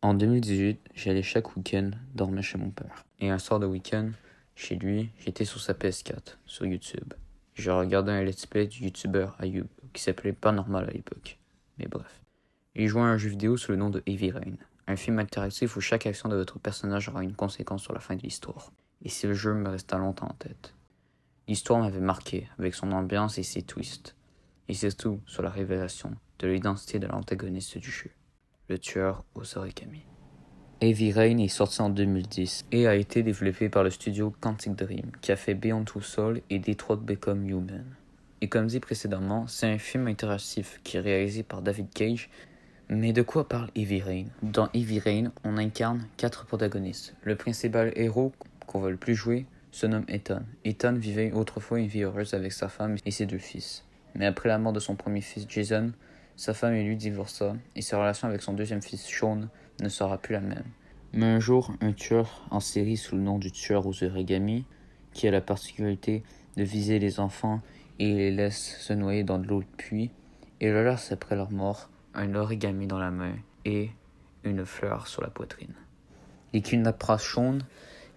En 2018, j'allais chaque week-end dormir chez mon père. Et un soir de week-end, chez lui, j'étais sur sa PS4, sur YouTube. Je regardais un let's play du youtubeur Ayub, qui s'appelait Pas Normal à l'époque. Mais bref. Il jouait à un jeu vidéo sous le nom de Heavy Rain, un film interactif où chaque action de votre personnage aura une conséquence sur la fin de l'histoire. Et ce jeu me resta longtemps en tête. L'histoire m'avait marqué, avec son ambiance et ses twists. Et surtout sur la révélation de l'identité de l'antagoniste du jeu, le tueur aux origami. Heavy Rain est sorti en 2010 et a été développé par le studio Quantic Dream qui a fait Beyond Two Souls et Detroit Become Human. Et comme dit précédemment, c'est un film interactif qui est réalisé par David Cage. Mais de quoi parle Heavy Rain? Dans Heavy Rain, on incarne 4 protagonistes. Le principal héros qu'on va le plus jouer se nomme Ethan. Ethan vivait autrefois une vie heureuse avec sa femme et ses 2 fils. Mais après la mort de son premier fils Jason, sa femme et lui divorça et sa relation avec son deuxième fils Sean ne sera plus la même. Mais un jour, un tueur en série sous le nom du tueur aux origami, qui a la particularité de viser les enfants et les laisse se noyer dans de l'eau de puits, et le laisse après leur mort, un origami dans la main et une fleur sur la poitrine. Il kidnappera Sean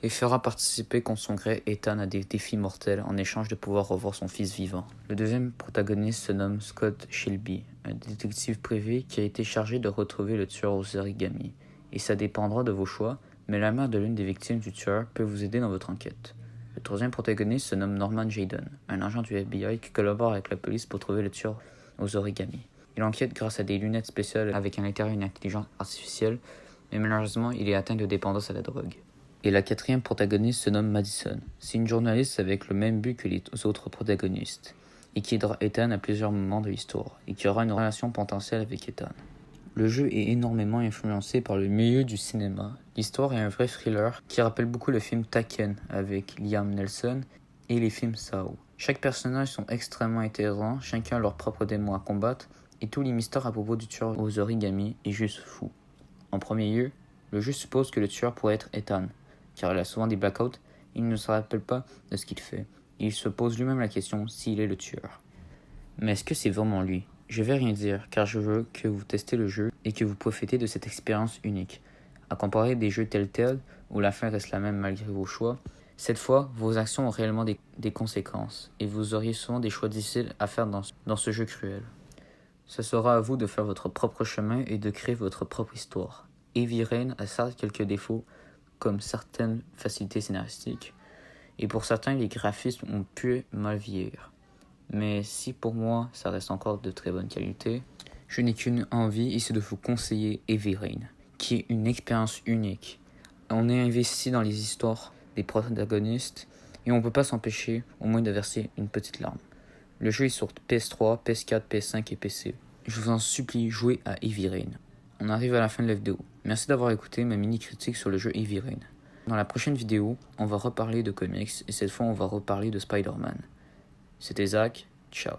et fera participer contre son gré Ethan à des défis mortels en échange de pouvoir revoir son fils vivant. Le deuxième protagoniste se nomme Scott Shelby, un détective privé qui a été chargé de retrouver le tueur aux origami. Et ça dépendra de vos choix, mais la mère de l'une des victimes du tueur peut vous aider dans votre enquête. Le troisième protagoniste se nomme Norman Jayden, un agent du FBI qui collabore avec la police pour trouver le tueur aux origami. Il enquête grâce à des lunettes spéciales avec à l'intérieur une intelligence artificielle, mais malheureusement il est atteint de dépendance à la drogue. Et la quatrième protagoniste se nomme Madison. C'est une journaliste avec le même but que les autres protagonistes, et qui aidera Ethan à plusieurs moments de l'histoire, et qui aura une relation potentielle avec Ethan. Le jeu est énormément influencé par le milieu du cinéma. L'histoire est un vrai thriller qui rappelle beaucoup le film Taken avec Liam Neeson et les films Saw. Chaque personnage sont extrêmement intéressants, chacun a leur propre démon à combattre, et tous les mystères à propos du tueur aux origami est juste fou. En premier lieu, le jeu suppose que le tueur pourrait être Ethan, car il a souvent des blackouts, il ne se rappelle pas de ce qu'il fait, et il se pose lui-même la question s'il est le tueur. Mais est-ce que c'est vraiment lui? Je vais rien dire, car je veux que vous testez le jeu et que vous profitez de cette expérience unique. À comparer des jeux tels où la fin reste la même malgré vos choix, cette fois, vos actions ont réellement des conséquences, et vous auriez souvent des choix difficiles à faire dans ce jeu cruel. Ce sera à vous de faire votre propre chemin et de créer votre propre histoire. Heavy Rain a certes quelques défauts, comme certaines facilités scénaristiques, et pour certains les graphismes ont pu mal vieillir. Mais si pour moi ça reste encore de très bonne qualité, je n'ai qu'une envie ici de vous conseiller Heavy Rain, qui est une expérience unique. On est investi dans les histoires des protagonistes et on ne peut pas s'empêcher au moins de verser une petite larme. Le jeu est sur PS3, PS4, PS5 et PC. Je vous en supplie, jouez à Heavy Rain. On arrive à la fin de la vidéo. Merci d'avoir écouté ma mini-critique sur le jeu Heavy Rain. Dans la prochaine vidéo, on va reparler de comics et cette fois on va reparler de Spider-Man. C'était Zach, ciao.